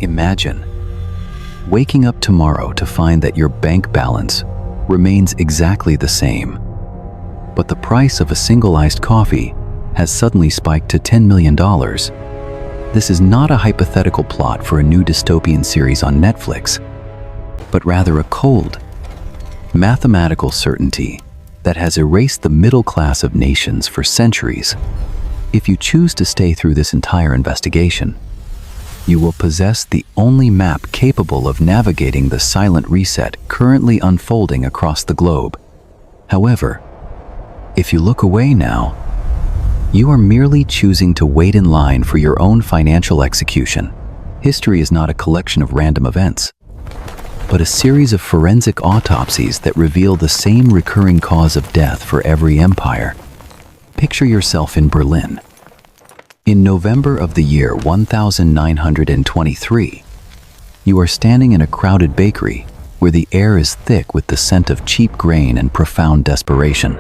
Imagine waking up tomorrow to find that your bank balance remains exactly the same, but the price of a single iced coffee has suddenly spiked to $10 million. This is not a hypothetical plot for a new dystopian series on Netflix, but rather a cold, mathematical certainty that has erased the middle class of nations for centuries. If you choose to stay through this entire investigation, you will possess the only map capable of navigating the silent reset currently unfolding across the globe. However, if you look away now, you are merely choosing to wait in line for your own financial execution. History is not a collection of random events, but a series of forensic autopsies that reveal the same recurring cause of death for every empire. Picture yourself in Berlin. In November of the year 1923, you are standing in a crowded bakery where the air is thick with the scent of cheap grain and profound desperation.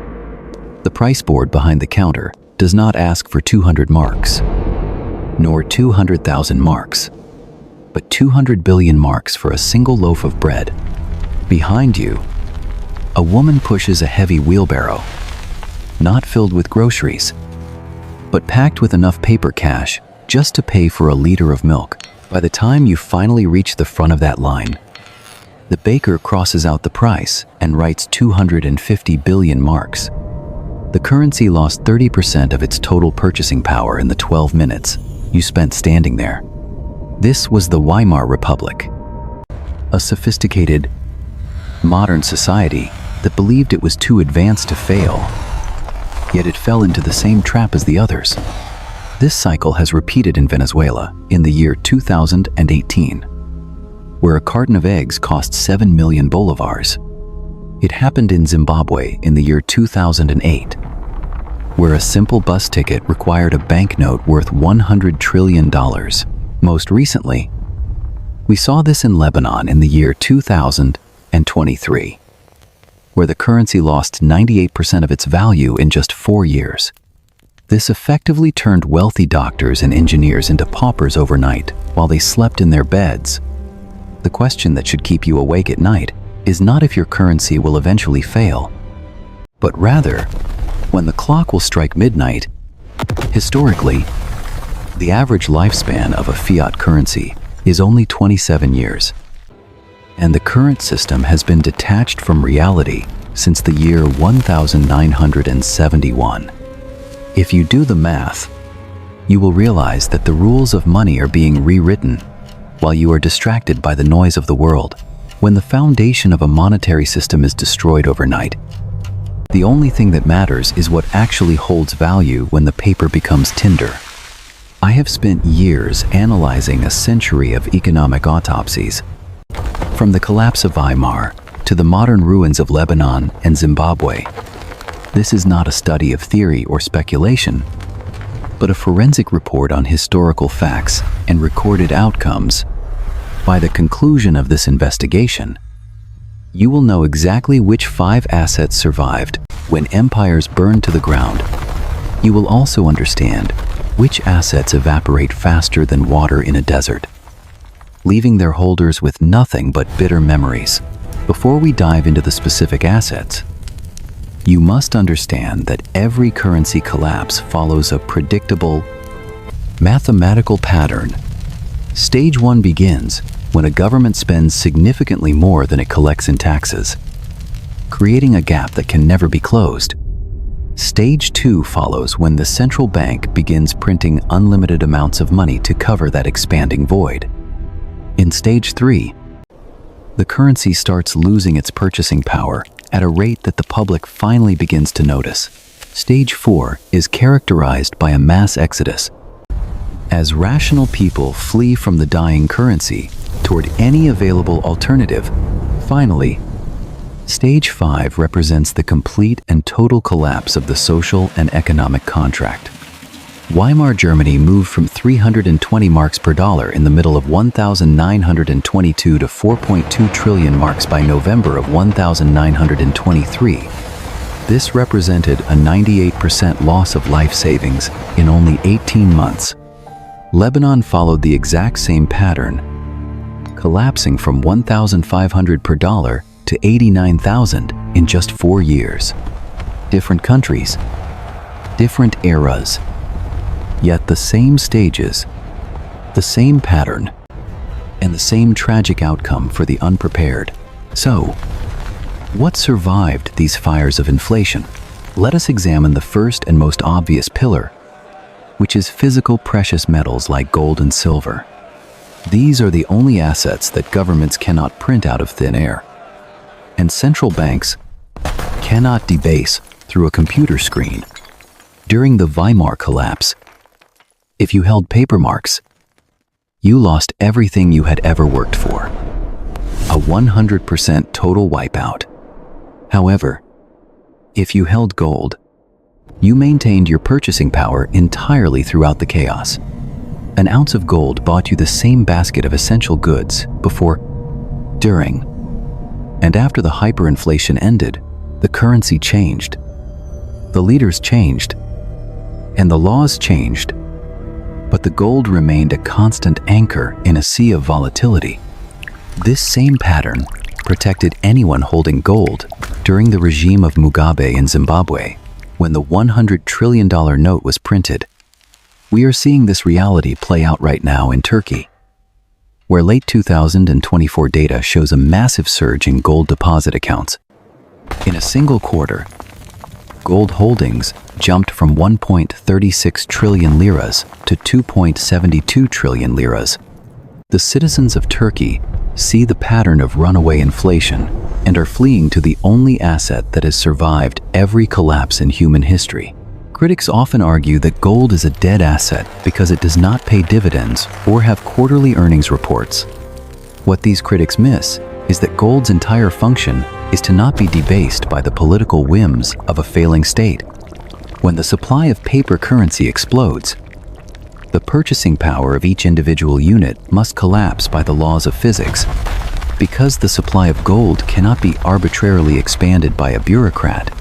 The price board behind the counter does not ask for 200 marks, nor 200,000 marks, but 200 billion marks for a single loaf of bread. Behind you, a woman pushes a heavy wheelbarrow, not filled with groceries, but packed with enough paper cash just to pay for a liter of milk. By the time you finally reach the front of that line, the baker crosses out the price and writes 250 billion marks. The currency lost 30% of its total purchasing power in the 12 minutes you spent standing there. This was the Weimar Republic, a sophisticated, modern society that believed it was too advanced to fail, yet it fell into the same trap as the others. This cycle has repeated in Venezuela in the year 2018, where a carton of eggs cost 7 million bolivars. It happened in Zimbabwe in the year 2008, where a simple bus ticket required a banknote worth $100 trillion. Most recently, we saw this in Lebanon in the year 2023, where the currency lost 98% of its value in just 4 years. This effectively turned wealthy doctors and engineers into paupers overnight while they slept in their beds. The question that should keep you awake at night is not if your currency will eventually fail, but rather when the clock will strike midnight. Historically, the average lifespan of a fiat currency is only 27 years, and the current system has been detached from reality since the year 1971. If you do the math, you will realize that the rules of money are being rewritten while you are distracted by the noise of the world. When the foundation of a monetary system is destroyed overnight, the only thing that matters is what actually holds value when the paper becomes tinder. I have spent years analyzing a century of economic autopsies, from the collapse of Weimar to the modern ruins of Lebanon and Zimbabwe. This is not a study of theory or speculation, but a forensic report on historical facts and recorded outcomes. By the conclusion of this investigation, you will know exactly which 5 assets survived when empires burned to the ground. You will also understand which assets evaporate faster than water in a desert, leaving their holders with nothing but bitter memories. Before we dive into the specific assets, you must understand that every currency collapse follows a predictable, mathematical pattern. Stage 1 begins when a government spends significantly more than it collects in taxes, creating a gap that can never be closed. Stage 2 follows when the central bank begins printing unlimited amounts of money to cover that expanding void. In Stage 3, the currency starts losing its purchasing power at a rate that the public finally begins to notice. Stage 4 is characterized by a mass exodus, as rational people flee from the dying currency toward any available alternative. Finally, Stage 5 represents the complete and total collapse of the social and economic contract. Weimar Germany moved from 320 marks per dollar in the middle of 1922 to 4.2 trillion marks by November of 1923. This represented a 98% loss of life savings in only 18 months. Lebanon followed the exact same pattern, collapsing from 1,500 per dollar to 89,000 in just 4 years. Different countries, different eras, yet the same stages, the same pattern, and the same tragic outcome for the unprepared. So, what survived these fires of inflation? Let us examine the first and most obvious pillar, which is physical precious metals like gold and silver. These are the only assets that governments cannot print out of thin air, and central banks cannot debase through a computer screen. During the Weimar collapse, if you held paper marks, you lost everything you had ever worked for. A 100% total wipeout. However, if you held gold, you maintained your purchasing power entirely throughout the chaos. An ounce of gold bought you the same basket of essential goods before, during, and after the hyperinflation ended. The currency changed, the leaders changed, and the laws changed, but the gold remained a constant anchor in a sea of volatility. This same pattern protected anyone holding gold during the regime of Mugabe in Zimbabwe, when the $100 trillion note was printed. We are seeing this reality play out right now in Turkey, where late 2024 data shows a massive surge in gold deposit accounts. In a single quarter, gold holdings jumped from 1.36 trillion liras to 2.72 trillion liras. The citizens of Turkey see the pattern of runaway inflation and are fleeing to the only asset that has survived every collapse in human history. Critics often argue that gold is a dead asset because it does not pay dividends or have quarterly earnings reports. What these critics miss is that gold's entire function is to not be debased by the political whims of a failing state. When the supply of paper currency explodes, the purchasing power of each individual unit must collapse by the laws of physics. Because the supply of gold cannot be arbitrarily expanded by a bureaucrat,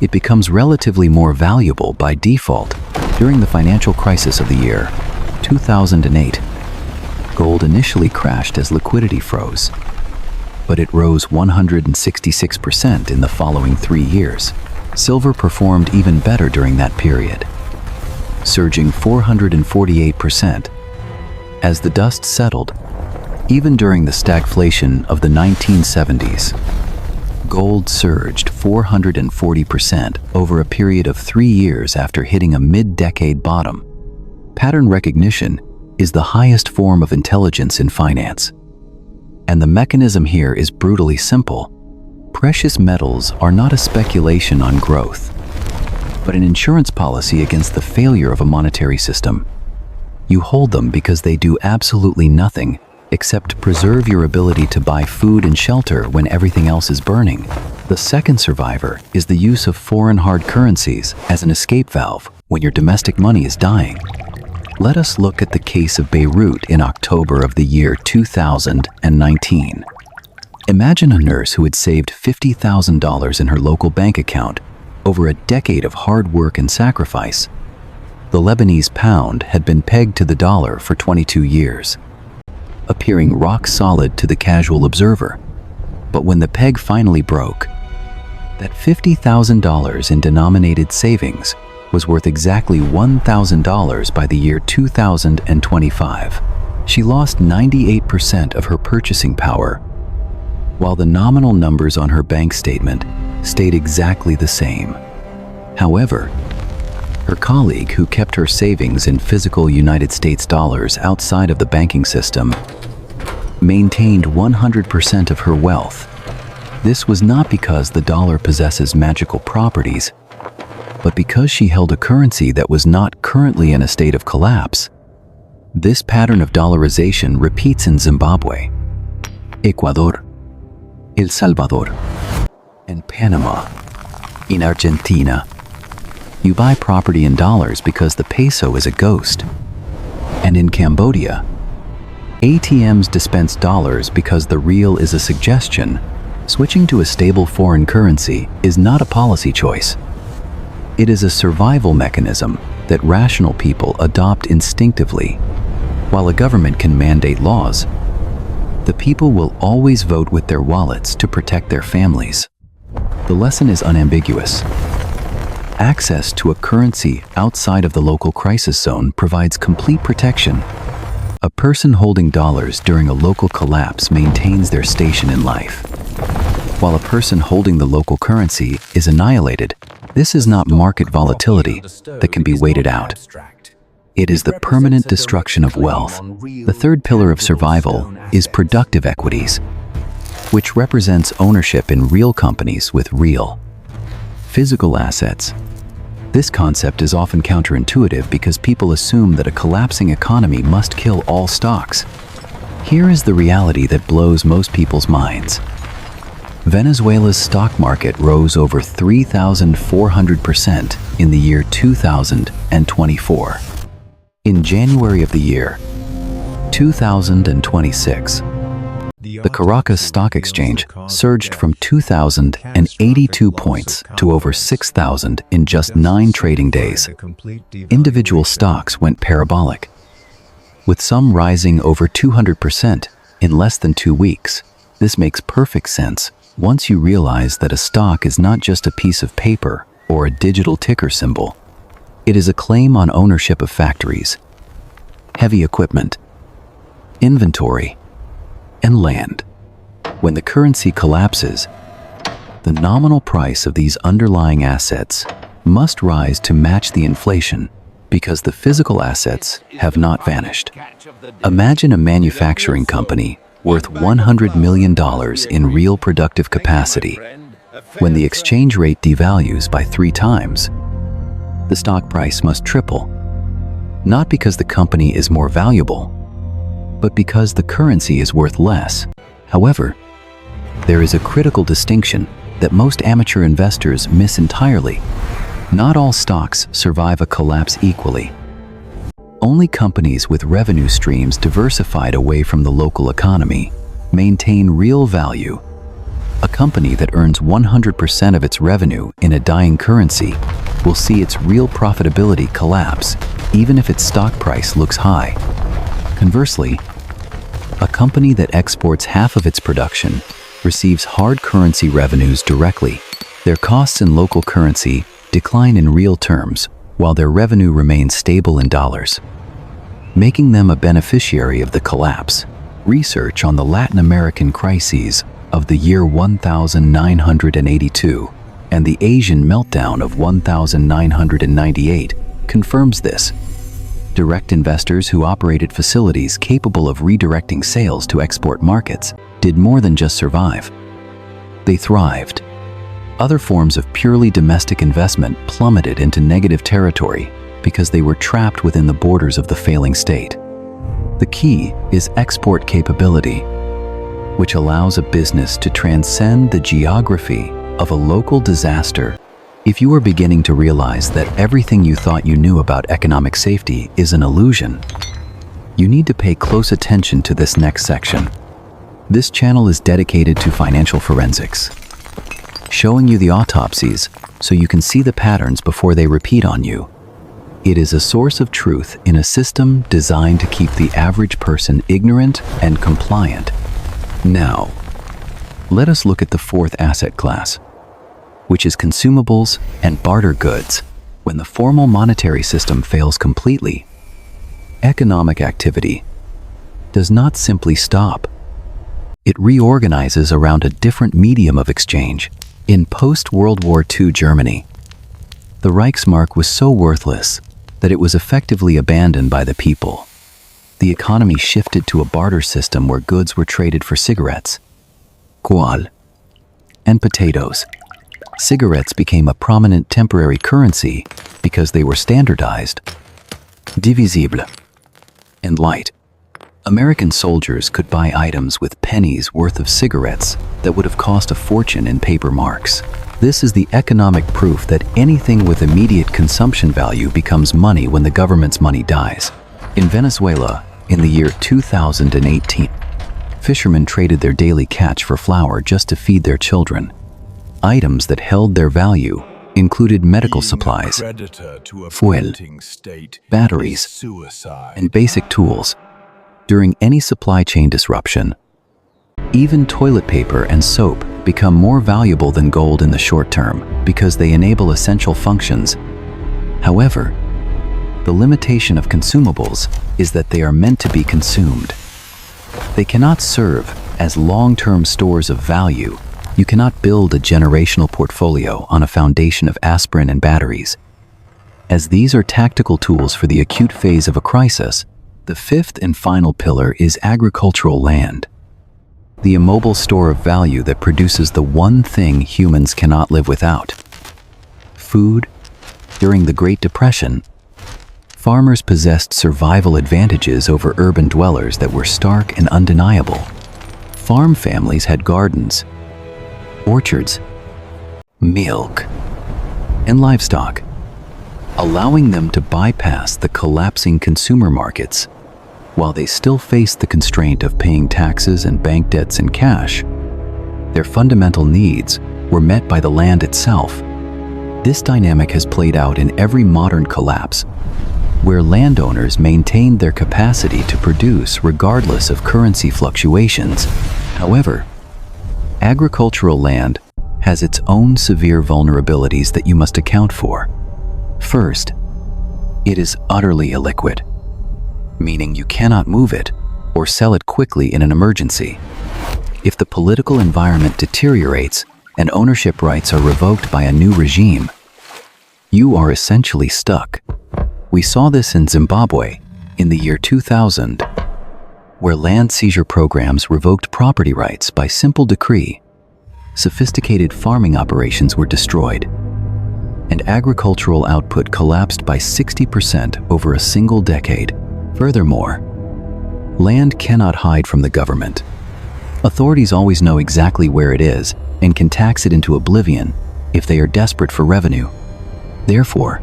it becomes relatively more valuable by default. During the financial crisis of the year 2008, gold initially crashed as liquidity froze, but it rose 166% in the following 3 years. Silver performed even better during that period, surging 448%. As the dust settled, even during the stagflation of the 1970s, gold surged 440% over a period of 3 years after hitting a mid-decade bottom. Pattern recognition is the highest form of intelligence in finance, and the mechanism here is brutally simple. Precious metals are not a speculation on growth, but an insurance policy against the failure of a monetary system. You hold them because they do absolutely nothing except preserve your ability to buy food and shelter when everything else is burning. The second survivor is the use of foreign hard currencies as an escape valve when your domestic money is dying. Let us look at the case of Beirut in October of the year 2019. Imagine a nurse who had saved $50,000 in her local bank account over a decade of hard work and sacrifice. The Lebanese pound had been pegged to the dollar for 22 years, appearing rock solid to the casual observer. But when the peg finally broke, that $50,000 in denominated savings was worth exactly $1,000 by the year 2025. She lost 98% of her purchasing power, while the nominal numbers on her bank statement stayed exactly the same. However, her colleague, who kept her savings in physical United States dollars outside of the banking system, maintained 100% of her wealth. This was not because the dollar possesses magical properties, but because she held a currency that was not currently in a state of collapse. This pattern of dollarization repeats in Zimbabwe, Ecuador, El Salvador, and Panama. In Argentina, you buy property in dollars because the peso is a ghost. And in Cambodia, ATMs dispense dollars because the real is a suggestion. Switching to a stable foreign currency is not a policy choice. It is a survival mechanism that rational people adopt instinctively. While a government can mandate laws, the people will always vote with their wallets to protect their families. The lesson is unambiguous. Access to a currency outside of the local crisis zone provides complete protection. A person holding dollars during a local collapse maintains their station in life, while a person holding the local currency is annihilated. This is not market volatility that can be waited out. It is the permanent destruction of wealth. The third pillar of survival is productive equities, which represents ownership in real companies with real physical assets. This concept is often counterintuitive because people assume that a collapsing economy must kill all stocks. Here is the reality that blows most people's minds. Venezuela's stock market rose over 3,400% in the year 2024. In January of the year 2026, the Caracas Stock Exchange surged from 2,082 points to over 6,000 in just 9 trading days. Individual stocks went parabolic, with some rising over 200% in less than 2 weeks. This makes perfect sense once you realize that a stock is not just a piece of paper or a digital ticker symbol. It is a claim on ownership of factories, heavy equipment, inventory, and land. When the currency collapses, the nominal price of these underlying assets must rise to match the inflation because the physical assets have not vanished. Imagine a manufacturing company worth $100 million in real productive capacity. When the exchange rate devalues by 3 times, the stock price must triple, not because the company is more valuable, but because the currency is worth less. However, there is a critical distinction that most amateur investors miss entirely. Not all stocks survive a collapse equally. Only companies with revenue streams diversified away from the local economy maintain real value. A company that earns 100% of its revenue in a dying currency will see its real profitability collapse, even if its stock price looks high. Conversely, a company that exports half of its production receives hard currency revenues directly. Their costs in local currency decline in real terms, while their revenue remains stable in dollars, making them a beneficiary of the collapse. Research on the Latin American crises of the year 1982 and the Asian meltdown of 1998 confirms this. Direct investors who operated facilities capable of redirecting sales to export markets did more than just survive. They thrived. Other forms of purely domestic investment plummeted into negative territory because they were trapped within the borders of the failing state. The key is export capability, which allows a business to transcend the geography of a local disaster. If you are beginning to realize that everything you thought you knew about economic safety is an illusion, you need to pay close attention to this next section. This channel is dedicated to financial forensics, showing you the autopsies so you can see the patterns before they repeat on you. It is a source of truth in a system designed to keep the average person ignorant and compliant. Now, let us look at the fourth asset class, which is consumables and barter goods. When the formal monetary system fails completely, economic activity does not simply stop. It reorganizes around a different medium of exchange. In post-World War II Germany, the Reichsmark was so worthless that it was effectively abandoned by the people. The economy shifted to a barter system where goods were traded for cigarettes, coal, and potatoes. Cigarettes became a prominent temporary currency because they were standardized, divisible, and light. American soldiers could buy items with pennies worth of cigarettes that would have cost a fortune in paper marks. This is the economic proof that anything with immediate consumption value becomes money when the government's money dies. In Venezuela, in the year 2018, fishermen traded their daily catch for flour just to feed their children. Items that held their value included medical supplies, fuel, batteries, and basic tools. During any supply chain disruption, Even toilet paper and soap become more valuable than gold in the short term because they enable essential functions. However, the limitation of consumables is that they are meant to be consumed. They cannot serve as long-term stores of value. You cannot build a generational portfolio on a foundation of aspirin and batteries. As these are tactical tools for the acute phase of a crisis, the fifth and final pillar is agricultural land, the immobile store of value that produces the one thing humans cannot live without: food. During the Great Depression, farmers possessed survival advantages over urban dwellers that were stark and undeniable. Farm families had gardens, orchards, milk, and livestock, allowing them to bypass the collapsing consumer markets. While they still faced the constraint of paying taxes and bank debts in cash, their fundamental needs were met by the land itself. This dynamic has played out in every modern collapse, where landowners maintained their capacity to produce regardless of currency fluctuations. However, agricultural land has its own severe vulnerabilities that you must account for. First, it is utterly illiquid, meaning you cannot move it or sell it quickly in an emergency. If the political environment deteriorates and ownership rights are revoked by a new regime, you are essentially stuck. We saw this in Zimbabwe in the year 2000, where land seizure programs revoked property rights by simple decree. Sophisticated farming operations were destroyed, and agricultural output collapsed by 60% over a single decade. Furthermore, land cannot hide from the government. Authorities always know exactly where it is and can tax it into oblivion if they are desperate for revenue. Therefore,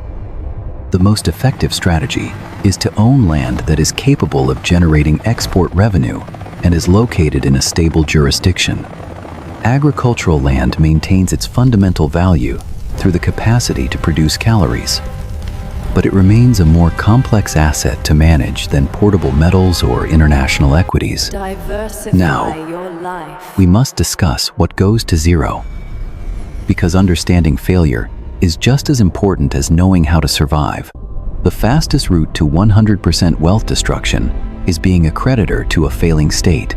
the most effective strategy is to own land that is capable of generating export revenue and is located in a stable jurisdiction. Agricultural land maintains its fundamental value through the capacity to produce calories, but it remains a more complex asset to manage than portable metals or international equities. Now, we must discuss what goes to zero, because understanding failure is just as important as knowing how to survive. The fastest route to 100% wealth destruction is being a creditor to a failing state.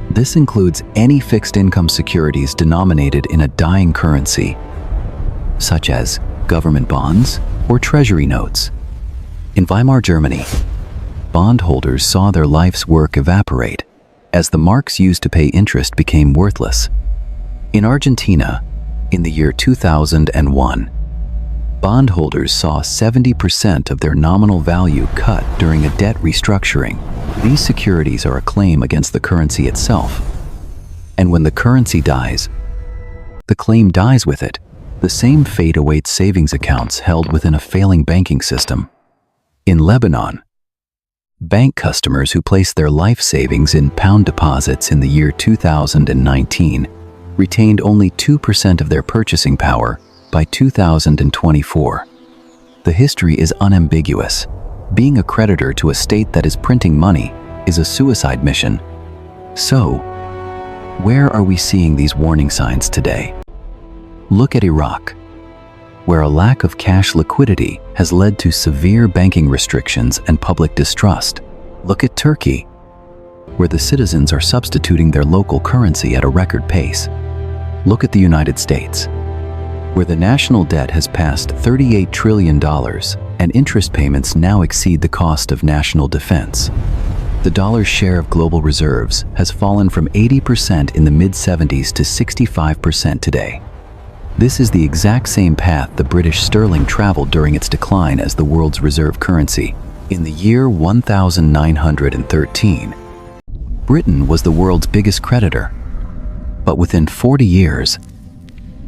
This includes any fixed income securities denominated in a dying currency, such as government bonds or treasury notes. In Weimar Germany, bondholders saw their life's work evaporate as the marks used to pay interest became worthless. In Argentina, in the year 2001, bondholders saw 70% of their nominal value cut during a debt restructuring. These securities are a claim against the currency itself. And when the currency dies, the claim dies with it. The same fate awaits savings accounts held within a failing banking system. In Lebanon, bank customers who placed their life savings in pound deposits in the year 2019 retained only 2% of their purchasing power by 2024. The history is unambiguous. Being a creditor to a state that is printing money is a suicide mission. So, where are we seeing these warning signs today? Look at Iraq, where a lack of cash liquidity has led to severe banking restrictions and public distrust. Look at Turkey, where the citizens are substituting their local currency at a record pace. Look at the United States, where the national debt has passed $38 trillion and interest payments now exceed the cost of national defense. The dollar's share of global reserves has fallen from 80% in the mid-70s to 65% today. This is the exact same path the British sterling traveled during its decline as the world's reserve currency. In the year 1913, Britain was the world's biggest creditor, but within 40 years,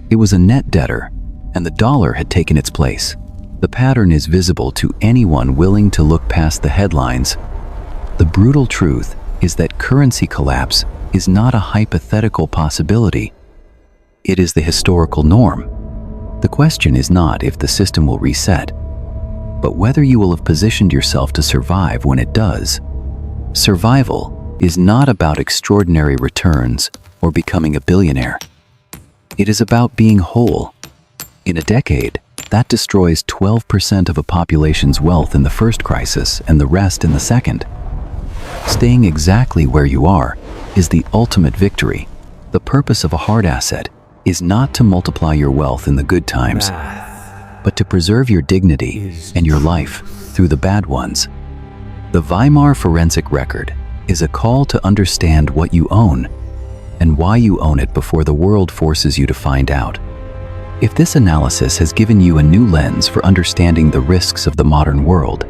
it was a net debtor, and the dollar had taken its place. The pattern is visible to anyone willing to look past the headlines. The brutal truth is that currency collapse is not a hypothetical possibility. It is the historical norm. The question is not if the system will reset, but whether you will have positioned yourself to survive when it does. Survival is not about extraordinary returns or becoming a billionaire. It is about being whole. In a decade, that destroys 12% of a population's wealth in the first crisis and the rest in the second. Staying exactly where you are is the ultimate victory. The purpose of a hard asset is not to multiply your wealth in the good times, but to preserve your dignity and your life through the bad ones. The Weimar Forensic Record is a call to understand what you own and why you own it before the world forces you to find out. If this analysis has given you a new lens for understanding the risks of the modern world,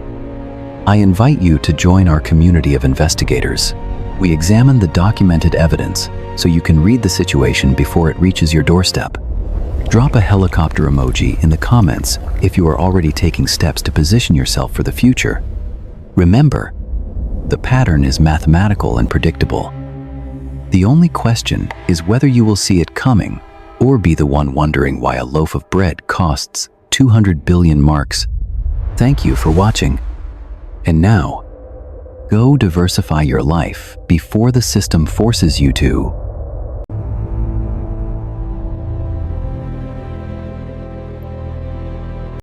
I invite you to join our community of investigators. We examine the documented evidence so you can read the situation before it reaches your doorstep. Drop a helicopter emoji in the comments if you are already taking steps to position yourself for the future. Remember, the pattern is mathematical and predictable. The only question is whether you will see it coming or be the one wondering why a loaf of bread costs 200 billion marks. Thank you for watching. And now, go diversify your life before the system forces you to.